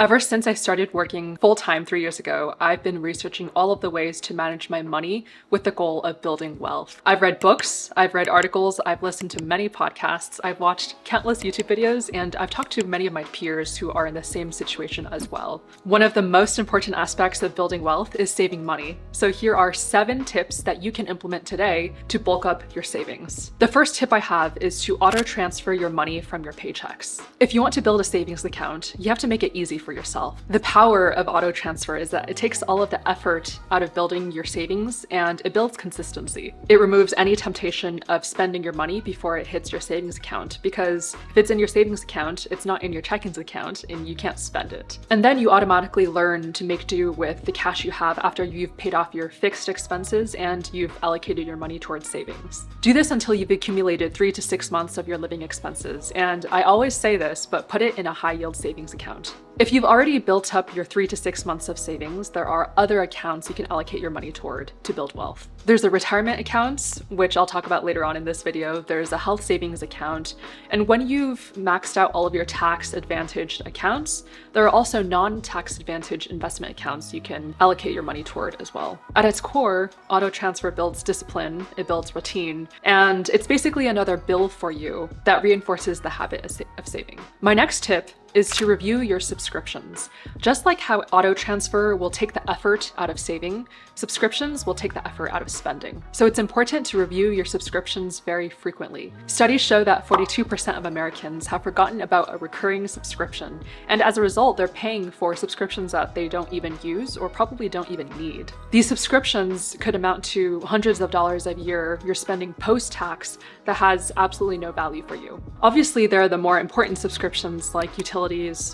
Ever since I started working full-time 3 years ago, I've been researching all of the ways to manage my money with the goal of building wealth. I've read books, I've read articles, I've listened to many podcasts, I've watched countless YouTube videos, and I've talked to many of my peers who are in the same situation as well. One of the most important aspects of building wealth is saving money. So here are 7 tips that you can implement today to bulk up your savings. The first tip I have is to auto-transfer your money from your paychecks. If you want to build a savings account, you have to make it easy for yourself. The power of auto transfer is that it takes all of the effort out of building your savings and it builds consistency. It removes any temptation of spending your money before it hits your savings account, because if it's in your savings account, it's not in your checkings account and you can't spend it. And then you automatically learn to make do with the cash you have after you've paid off your fixed expenses and you've allocated your money towards savings. Do this until you've accumulated 3 to 6 months of your living expenses. And I always say this, but put it in a high yield savings account. If you've already built up your 3 to 6 months of savings, there are other accounts you can allocate your money toward to build wealth. There's a retirement account, which I'll talk about later on in this video. There's a health savings account. And when you've maxed out all of your tax advantaged accounts, there are also non-tax advantaged investment accounts you can allocate your money toward as well. At its core, auto transfer builds discipline, it builds routine, and it's basically another bill for you that reinforces the habit of saving. My next tip is to review your subscriptions. Just like how auto transfer will take the effort out of saving, subscriptions will take the effort out of spending. So it's important to review your subscriptions very frequently. Studies show that 42% of Americans have forgotten about a recurring subscription, and as a result, they're paying for subscriptions that they don't even use or probably don't even need. These subscriptions could amount to hundreds of dollars a year you're spending post-tax that has absolutely no value for you. Obviously, there are the more important subscriptions like utilities,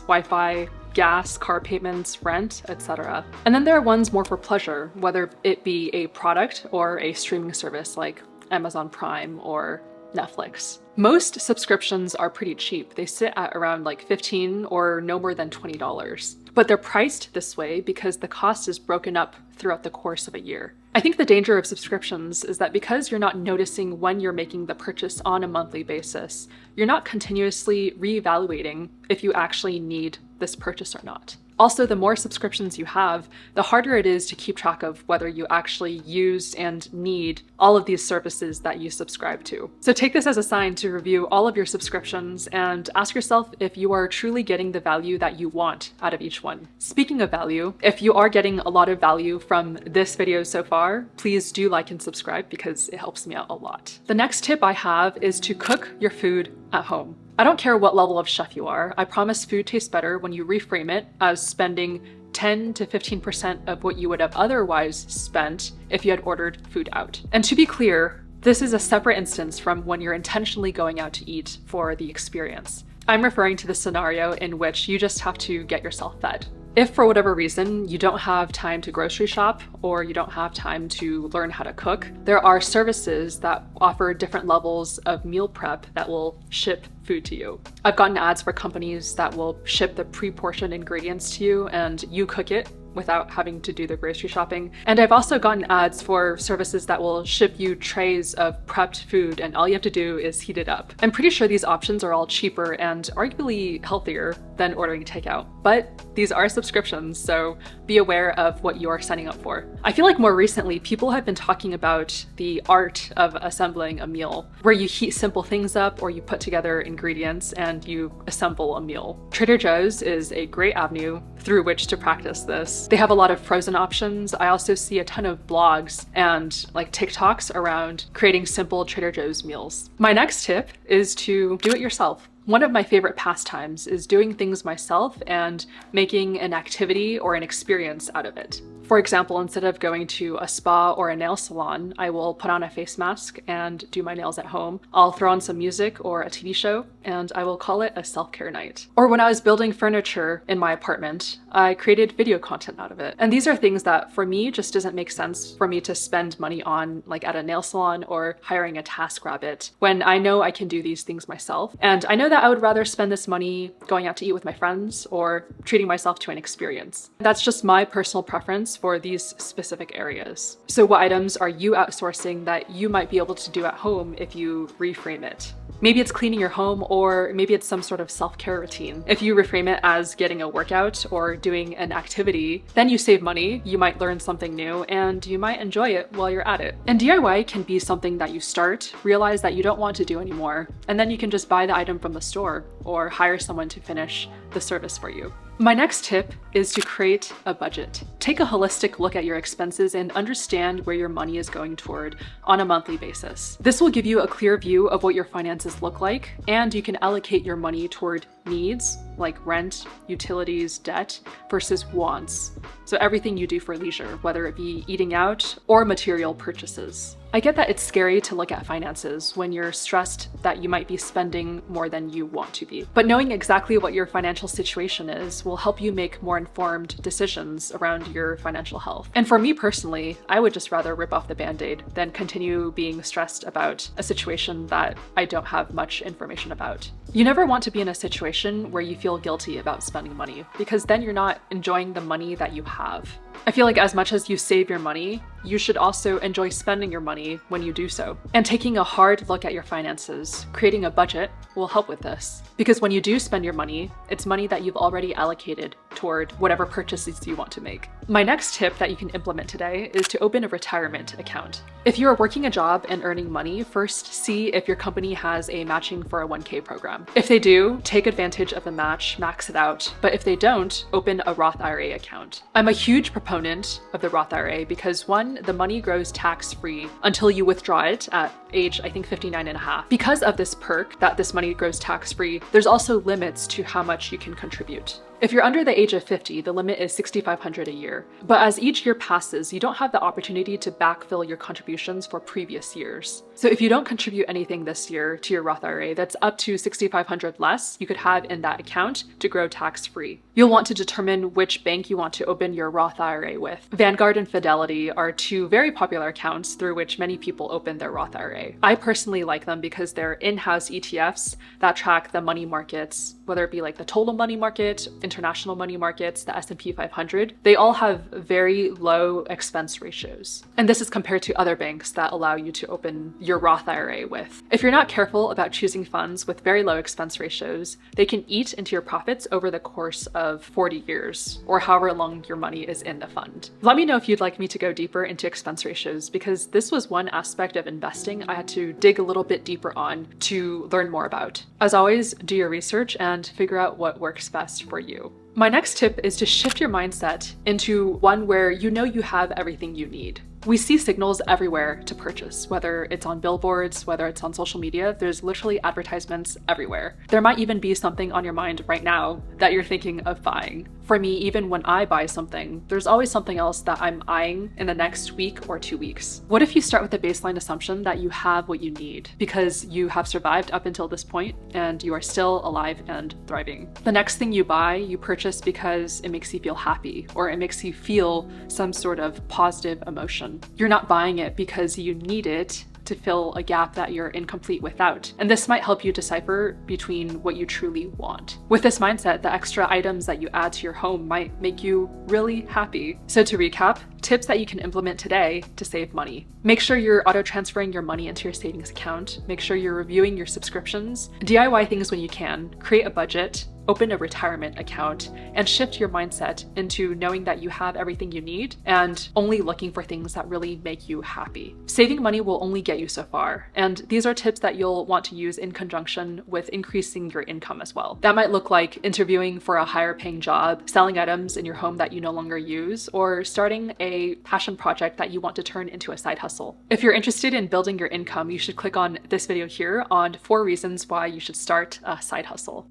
Wi-Fi, gas, car payments, rent, etc. And then there are ones more for pleasure, whether it be a product or a streaming service like Amazon Prime or Netflix. Most subscriptions are pretty cheap. They sit at around like $15 or no more than $20. But they're priced this way because the cost is broken up throughout the course of a year. I think the danger of subscriptions is that because you're not noticing when you're making the purchase on a monthly basis, you're not continuously reevaluating if you actually need this purchase or not. Also, the more subscriptions you have, the harder it is to keep track of whether you actually use and need all of these services that you subscribe to. So take this as a sign to review all of your subscriptions and ask yourself if you are truly getting the value that you want out of each one. Speaking of value, if you are getting a lot of value from this video so far, please do like and subscribe because it helps me out a lot. The next tip I have is to cook your food at home. I don't care what level of chef you are, I promise food tastes better when you reframe it as spending 10 to 15% of what you would have otherwise spent if you had ordered food out. And to be clear, this is a separate instance from when you're intentionally going out to eat for the experience. I'm referring to the scenario in which you just have to get yourself fed. If for whatever reason you don't have time to grocery shop or you don't have time to learn how to cook, there are services that offer different levels of meal prep that will ship food to you. I've gotten ads for companies that will ship the pre-portioned ingredients to you and you cook it without having to do the grocery shopping. And I've also gotten ads for services that will ship you trays of prepped food and all you have to do is heat it up. I'm pretty sure these options are all cheaper and arguably healthier than ordering takeout, but these are subscriptions, so be aware of what you are signing up for. I feel like more recently, people have been talking about the art of assembling a meal, where you heat simple things up or you put together ingredients and you assemble a meal. Trader Joe's is a great avenue through which to practice this. They have a lot of frozen options. I also see a ton of blogs and like TikToks around creating simple Trader Joe's meals. My next tip is to do it yourself. One of my favorite pastimes is doing things myself and making an activity or an experience out of it. For example, instead of going to a spa or a nail salon, I will put on a face mask and do my nails at home. I'll throw on some music or a TV show, and I will call it a self-care night. Or when I was building furniture in my apartment, I created video content out of it. And these are things that for me just doesn't make sense for me to spend money on, like at a nail salon or hiring a TaskRabbit, when I know I can do these things myself. And I know that I would rather spend this money going out to eat with my friends or treating myself to an experience. That's just my personal preference items for these specific areas. So what items are you outsourcing that you might be able to do at home if you reframe it? Maybe it's cleaning your home, or maybe it's some sort of self-care routine. If you reframe it as getting a workout or doing an activity, then you save money, you might learn something new, and you might enjoy it while you're at it. And DIY can be something that you start, realize that you don't want to do anymore, and then you can just buy the item from the store or hire someone to finish the service for you. My next tip is to create a budget. Take a holistic look at your expenses and understand where your money is going toward on a monthly basis. This will give you a clear view of what your finances look like, and you can allocate your money toward needs like rent, utilities, debt, versus wants. So everything you do for leisure, whether it be eating out or material purchases. I get that it's scary to look at finances when you're stressed that you might be spending more than you want to be. But knowing exactly what your financial situation is will help you make more informed decisions around your financial health. And for me personally, I would just rather rip off the Band-Aid than continue being stressed about a situation that I don't have much information about. You never want to be in a situation where you feel guilty about spending money, because then you're not enjoying the money that you have. I feel like as much as you save your money, you should also enjoy spending your money when you do so. And taking a hard look at your finances, creating a budget, will help with this. Because when you do spend your money, it's money that you've already allocated toward whatever purchases you want to make. My next tip that you can implement today is to open a retirement account. If you are working a job and earning money, first see if your company has a matching 401k program. If they do, take advantage of the match, max it out. But if they don't, open a Roth IRA account. I'm a huge proponent of the Roth IRA because one, the money grows tax-free until you withdraw it at age, I think 59 and a half. Because of this perk that this money grows tax-free, there's also limits to how much you can contribute. If you're under the age of 50, the limit is $6,500 a year. But as each year passes, you don't have the opportunity to backfill your contributions for previous years. So if you don't contribute anything this year to your Roth IRA, that's up to $6,500 less you could have in that account to grow tax-free. You'll want to determine which bank you want to open your Roth IRA with. Vanguard and Fidelity are two very popular accounts through which many people open their Roth IRA. I personally like them because they're in-house ETFs that track the money markets, whether it be like the total money market, international money markets, the S&P 500, they all have very low expense ratios. And this is compared to other banks that allow you to open your Roth IRA with. If you're not careful about choosing funds with very low expense ratios, they can eat into your profits over the course of 40 years, or however long your money is in the fund. Let me know if you'd like me to go deeper into expense ratios, because this was one aspect of investing I had to dig a little bit deeper on to learn more about. As always, do your research and figure out what works best for you. My next tip is to shift your mindset into one where you know you have everything you need. We see signals everywhere to purchase, whether it's on billboards, whether it's on social media, there's literally advertisements everywhere. There might even be something on your mind right now that you're thinking of buying. For me, even when I buy something, there's always something else that I'm eyeing in the next week or 2 weeks. What if you start with the baseline assumption that you have what you need because you have survived up until this point and you are still alive and thriving? The next thing you buy, you purchase because it makes you feel happy or it makes you feel some sort of positive emotion. You're not buying it because you need it to fill a gap that you're incomplete without. And this might help you decipher between what you truly want. With this mindset, the extra items that you add to your home might make you really happy. So to recap, tips that you can implement today to save money. Make sure you're auto-transferring your money into your savings account. Make sure you're reviewing your subscriptions. DIY things when you can. Create a budget. Open a retirement account, and shift your mindset into knowing that you have everything you need and only looking for things that really make you happy. Saving money will only get you so far, and these are tips that you'll want to use in conjunction with increasing your income as well. That might look like interviewing for a higher paying job, selling items in your home that you no longer use, or starting a passion project that you want to turn into a side hustle. If you're interested in building your income, you should click on this video here on 4 reasons why you should start a side hustle.